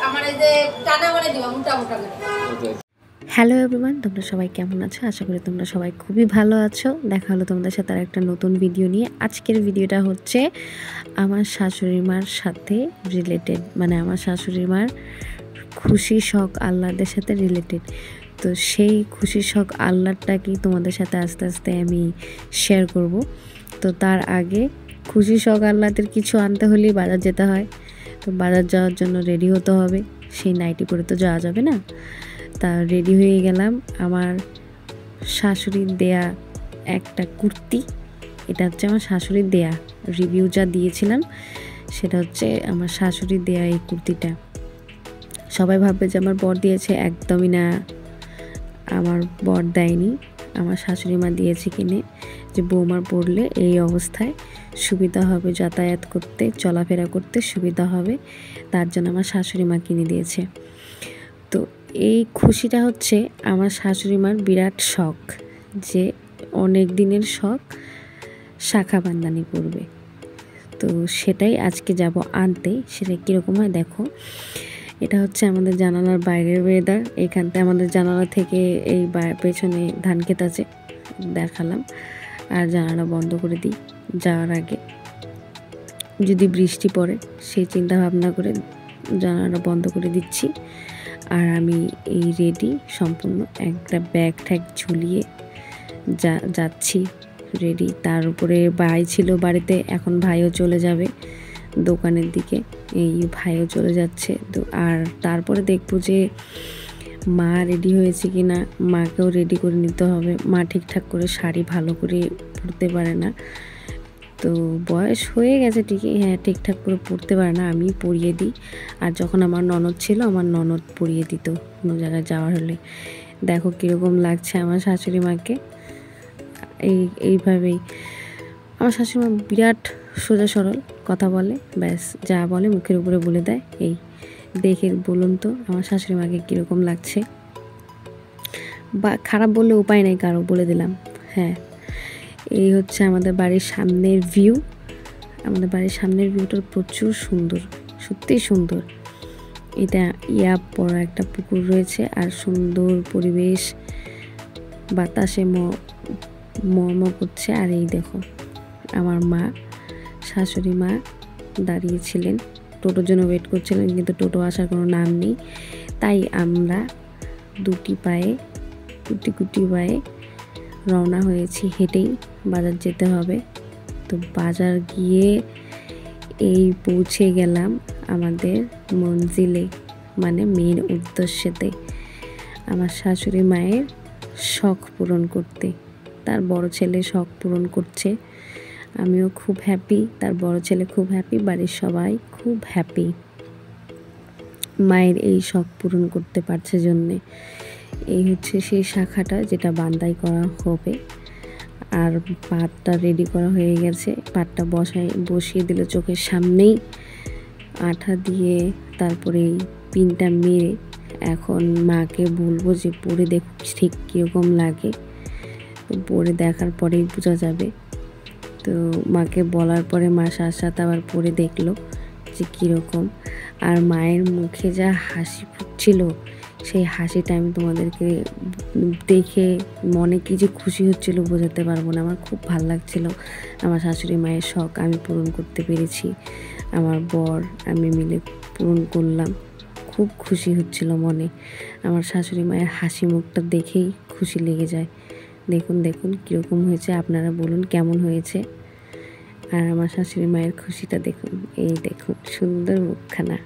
আমার এই যে টানা মানে দিবা মোটা মোটা করে। হ্যালো এভরিওয়ান, তোমরা সবাই কেমন আছো? আশা করি তোমরা সবাই খুবই ভালো আছো। দেখা হলো তোমাদের সাথে আর একটা নতুন ভিডিও নিয়ে। আজকের ভিডিওটা হচ্ছে আমার শাশুড়ি মার সাথে রিলেটেড, মানে আমার শাশুড়ি মার খুশি শখ আহ্লাদের সাথে রিলেটেড। তো সেই খুশি শখ আহ্লাদটাকেই তোমাদের সাথে আস্তে আস্তে আমি শেয়ার করব। তো তার আগে খুশি শখ আহ্লাদের কিছু আনতে হলেই বাজার যেতে হয়। তো বাজার যাওয়ার জন্য রেডি হতে হবে, সেই নাইটি পরে তো যাওয়া যাবে না। তা রেডি হয়ে গেলাম। আমার শাশুড়ির দেয়া একটা কুর্তি, এটা হচ্ছে আমার শাশুড়ির দেয়া, রিভিউ যা দিয়েছিলাম সেটা হচ্ছে আমার শাশুড়ির দেয়া এই কুর্তিটা। সবাই ভাববে যে আমার বর দিয়েছে, একদমই না, আমার বর দেয়নি, আমার শাশুড়ি মা দিয়েছে কিনে, যে বৌমার পরলে এই অবস্থায় সুবিধা হবে, যাতায়াত করতে চলাফেরা করতে সুবিধা হবে, তার জন্য আমার শাশুড়ি মা কিনে দিয়েছে। তো এই খুশিটা হচ্ছে আমার শাশুড়ি মার বিরাট শখ, যে অনেক দিনের শখ শাখা বান্দানি করবে। তো সেটাই আজকে যাব আনতে। সেটা কীরকম হয় দেখো। এটা হচ্ছে আমাদের জানালার বাইরের ওয়েদার। এইখানতে আমাদের জানালা থেকে এই পেছনে ধান ক্ষেত আছে, দেখালাম। আর জানালা বন্ধ করে দিই যাওয়ার আগে, যদি বৃষ্টি পড়ে সেই চিন্তা ভাবনা করে জানালা বন্ধ করে দিচ্ছি। আর আমি এই রেডি সম্পূর্ণ, একটা ব্যাগ ট্যাগ ঝুলিয়ে যাচ্ছি রেডি। তার উপরে ভাই ছিল বাড়িতে, এখন ভাইও চলে যাবে দোকানের দিকে, এই ভাইও চলে যাচ্ছে। তো আর তারপরে দেখবো যে মা রেডি হয়েছে কি না, মাকেও রেডি করে নিতে হবে। মা ঠিকঠাক করে শাড়ি ভালো করে পরতে পারে না, তো বয়স হয়ে গেছে ঠিকই, হ্যাঁ ঠিকঠাক করে পরতে পারে না, আমি পরিয়ে দিই। আর যখন আমার ননদ ছিল, আমার ননদ পরিয়ে দিত কোনো জায়গায় যাওয়ার হলে। দেখো কীরকম লাগছে আমার শাশুড়ি মাকে। এইভাবেই আমার শাশুড়ি মা বিরাট সোজা সরল কথা বলে, ব্যাস যা বলে মুখের উপরে বলে দেয়। এই দেখে বলুন তো আমার শাশুড়ি মাকে কীরকম লাগছে, বা খারাপ বললে উপায় নেই কারো, বলে দিলাম। হ্যাঁ, এই হচ্ছে আমাদের বাড়ির সামনের ভিউ। আমাদের বাড়ির সামনের ভিউটা প্রচুর সুন্দর, সত্যিই সুন্দর। এটা বড় একটা পুকুর রয়েছে, আর সুন্দর পরিবেশ, বাতাসে মর্ম করছে। আর এই দেখো আমার মা, শাশুড়ি মা দাঁড়িয়েছিলেন, টোটোর জন্য ওয়েট করছিলেন, কিন্তু টোটো আসার কোনো নাম নেই। তাই আমরা গুটি পায়ে রওনা হয়েছি, হেঁটেই বাজার যেতে হবে। তো বাজার গিয়ে এই পৌঁছে গেলাম আমাদের মঞ্জিলে, মানে মেন উদ্দেশ্যেতে, আমার শাশুড়ি মায়ের শখ পূরণ করতে। তার বড় ছেলে শখ পূরণ করছে, আমিও খুব হ্যাপি, তার বড় ছেলে খুব হ্যাপি, বাড়ির সবাই খুব হ্যাপি মায়ের এই শখ পূরণ করতে পারছে জন্যে। এই হচ্ছে সেই শাখাটা যেটা বান্দাই করা হবে। আর পাটটা রেডি করা হয়ে গেছে, পাটটা বসিয়ে দিল চোখের সামনেই, আঠা দিয়ে তারপরে পিনটা মেরে এখন মাকে বলবো যে পরে দেখো ঠিক কীরকম লাগে। তো পরে দেখার পরেই বোঝা যাবে। তো মাকে বলার পরে মা সাথে আবার পরে দেখলো যে কীরকম। আর মায়ের মুখে যা হাসি ফুটছিল, সেই হাসিটা আমি তোমাদেরকে দেখে মনে কি যে খুশি হচ্ছিল বোঝাতে পারবো না। আমার খুব ভালো লাগছিল, আমার শাশুড়ি মায়ের শখ আমি পূরণ করতে পেরেছি, আমার বর আমি মিলে পূরণ করলাম। খুব খুশি হচ্ছিল মনে। আমার শাশুড়ি মায়ের হাসি মুখটা দেখেই খুশি লেগে যায়। দেখুন কীরকম হয়েছে, আপনারা বলুন কেমন হয়েছে। আর আমার শাশুড়ি মায়ের খুশিটা দেখুন, এই দেখুন সুন্দর মুখখানা।